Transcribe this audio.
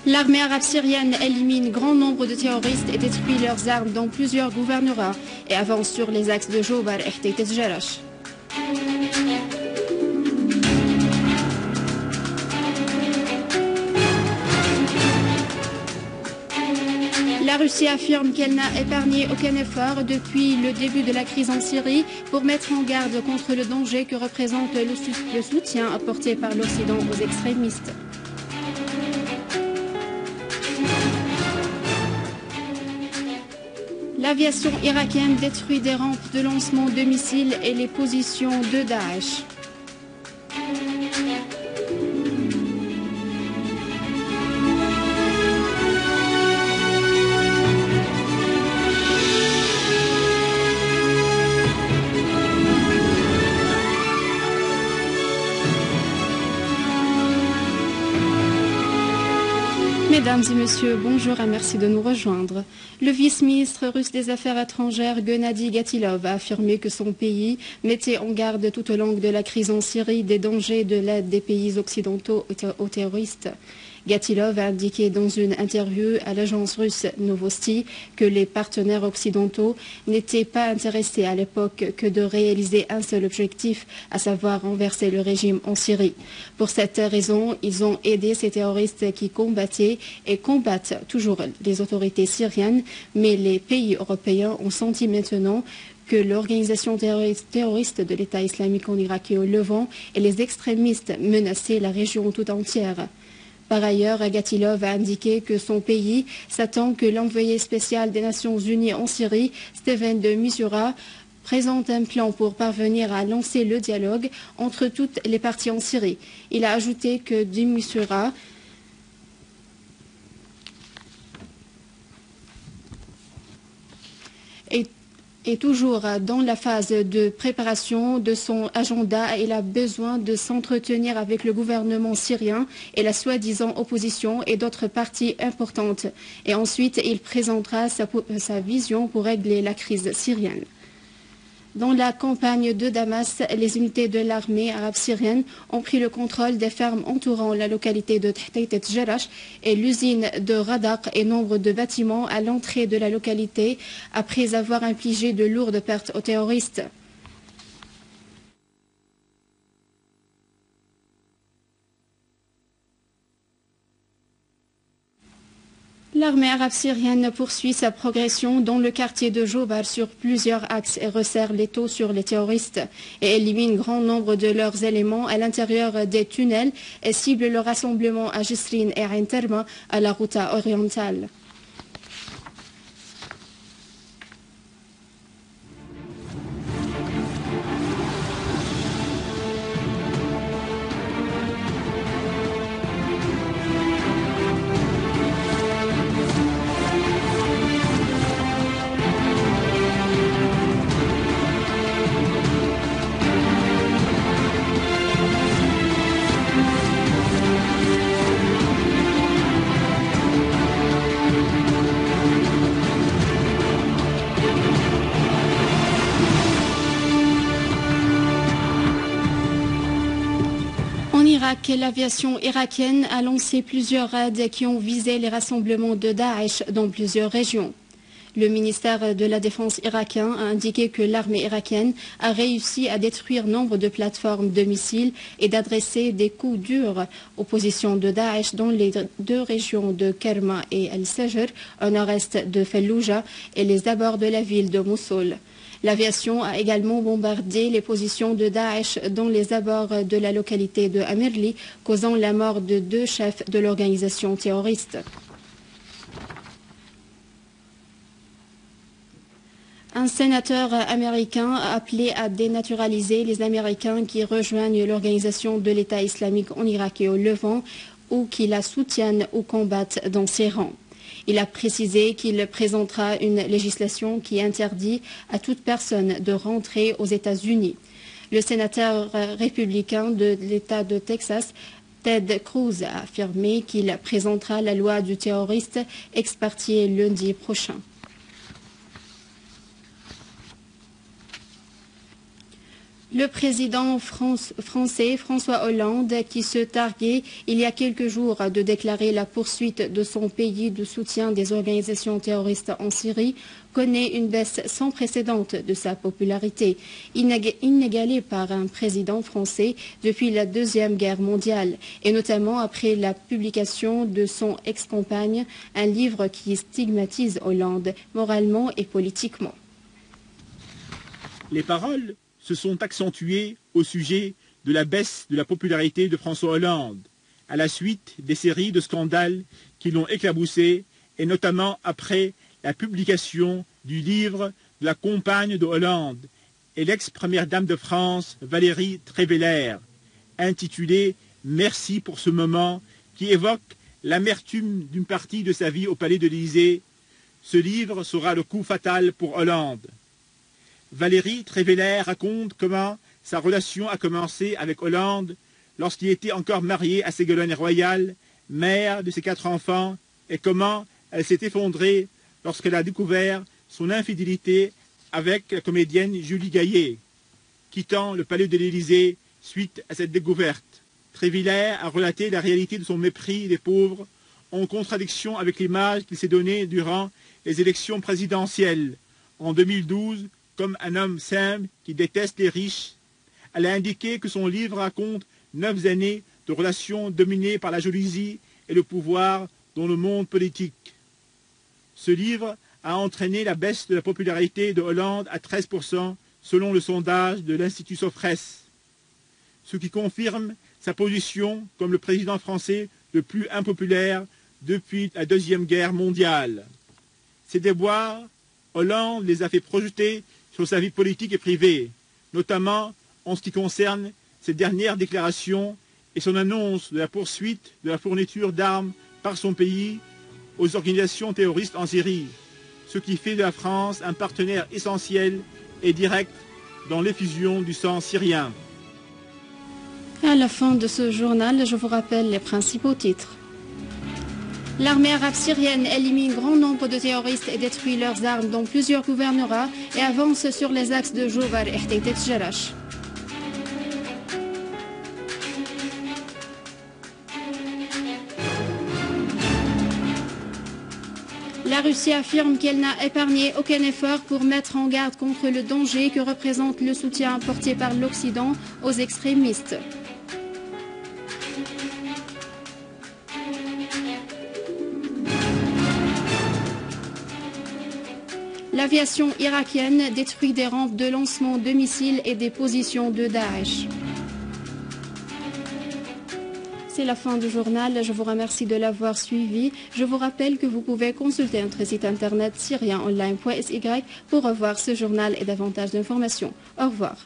L'armée arabe syrienne élimine grand nombre de terroristes et détruit leurs armes dans plusieurs gouvernorats et avance sur les axes de Jobar et Htayt Jarash. La Russie affirme qu'elle n'a épargné aucun effort depuis le début de la crise en Syrie pour mettre en garde contre le danger que représente le soutien apporté par l'Occident aux extrémistes. L'aviation irakienne détruit des rampes de lancement de missiles et les positions de Daesh. Mesdames et messieurs, bonjour et merci de nous rejoindre. Le vice-ministre russe des Affaires étrangères, Gennady Gatilov, a affirmé que son pays mettait en garde tout au long de la crise en Syrie des dangers de l'aide des pays occidentaux aux terroristes. Gatilov a indiqué dans une interview à l'agence russe Novosti que les partenaires occidentaux n'étaient pas intéressés à l'époque que de réaliser un seul objectif, à savoir renverser le régime en Syrie. Pour cette raison, ils ont aidé ces terroristes qui combattaient et combattent toujours les autorités syriennes, mais les pays européens ont senti maintenant que l'organisation terroriste de l'État islamique en Irak et au Levant et les extrémistes menaçaient la région tout entière. Par ailleurs, Gatilov a indiqué que son pays s'attend que l'envoyé spécial des Nations Unies en Syrie, Steven de Mistura, présente un plan pour parvenir à lancer le dialogue entre toutes les parties en Syrie. Il a ajouté que de Mistura est toujours dans la phase de préparation de son agenda. Il a besoin de s'entretenir avec le gouvernement syrien et la soi-disant opposition et d'autres parties importantes. Et ensuite, il présentera sa vision pour régler la crise syrienne. Dans la campagne de Damas, les unités de l'armée arabe syrienne ont pris le contrôle des fermes entourant la localité de Htayt Jarash et l'usine de Radaq et nombre de bâtiments à l'entrée de la localité après avoir infligé de lourdes pertes aux terroristes. L'armée arabe syrienne poursuit sa progression dans le quartier de Jobar sur plusieurs axes et resserre l'étau sur les terroristes et élimine grand nombre de leurs éléments à l'intérieur des tunnels et cible le rassemblement à Jisrin et Ain Terma à la route orientale. L'aviation irakienne a lancé plusieurs raids qui ont visé les rassemblements de Daesh dans plusieurs régions. Le ministère de la Défense irakien a indiqué que l'armée irakienne a réussi à détruire nombre de plateformes de missiles et d'adresser des coups durs aux positions de Daesh dans les deux régions de Kerma et El-Sajr, au nord-est de Fallujah et les abords de la ville de Mossoul. L'aviation a également bombardé les positions de Daesh dans les abords de la localité de Amirli, causant la mort de 2 chefs de l'organisation terroriste. Un sénateur américain a appelé à dénaturaliser les Américains qui rejoignent l'organisation de l'État islamique en Irak et au Levant ou qui la soutiennent ou combattent dans ses rangs. Il a précisé qu'il présentera une législation qui interdit à toute personne de rentrer aux États-Unis. Le sénateur républicain de l'État de Texas, Ted Cruz, a affirmé qu'il présentera la loi du terroriste expartiée lundi prochain. Le président français François Hollande, qui se targuait il y a quelques jours de déclarer la poursuite de son pays de soutien des organisations terroristes en Syrie, connaît une baisse sans précédent de sa popularité, inégalée par un président français depuis la Deuxième Guerre mondiale, et notamment après la publication de son ex-compagne, un livre qui stigmatise Hollande moralement et politiquement. Les paroles se sont accentuées au sujet de la baisse de la popularité de François Hollande, à la suite des séries de scandales qui l'ont éclaboussé, et notamment après la publication du livre de la compagne de Hollande et l'ex-première dame de France, Valérie Trierweiler, intitulé « Merci pour ce moment », qui évoque l'amertume d'une partie de sa vie au palais de l'Élysée. Ce livre sera le coup fatal pour Hollande. Valérie Trierweiler raconte comment sa relation a commencé avec Hollande lorsqu'il était encore marié à Ségolène Royal, mère de ses 4 enfants, et comment elle s'est effondrée lorsqu'elle a découvert son infidélité avec la comédienne Julie Gaillet, quittant le palais de l'Élysée suite à cette découverte. Trierweiler a relaté la réalité de son mépris des pauvres, en contradiction avec l'image qu'il s'est donnée durant les élections présidentielles en 2012, comme un homme simple qui déteste les riches. Elle a indiqué que son livre raconte 9 années de relations dominées par la jalousie et le pouvoir dans le monde politique. Ce livre a entraîné la baisse de la popularité de Hollande à 13% selon le sondage de l'Institut Sofres, ce qui confirme sa position comme le président français le plus impopulaire depuis la Deuxième Guerre mondiale. Ces déboires, Hollande les a fait projeter sur sa vie politique et privée, notamment en ce qui concerne ses dernières déclarations et son annonce de la poursuite de la fourniture d'armes par son pays aux organisations terroristes en Syrie, ce qui fait de la France un partenaire essentiel et direct dans l'effusion du sang syrien. À la fin de ce journal, je vous rappelle les principaux titres. L'armée arabe syrienne élimine grand nombre de terroristes et détruit leurs armes dans plusieurs gouvernorats et avance sur les axes de Joubar et Htaytet Jarash. La Russie affirme qu'elle n'a épargné aucun effort pour mettre en garde contre le danger que représente le soutien apporté par l'Occident aux extrémistes. L'aviation irakienne détruit des rampes de lancement de missiles et des positions de Daesh. C'est la fin du journal. Je vous remercie de l'avoir suivi. Je vous rappelle que vous pouvez consulter notre site internet syrienonline.sy pour revoir ce journal et davantage d'informations. Au revoir.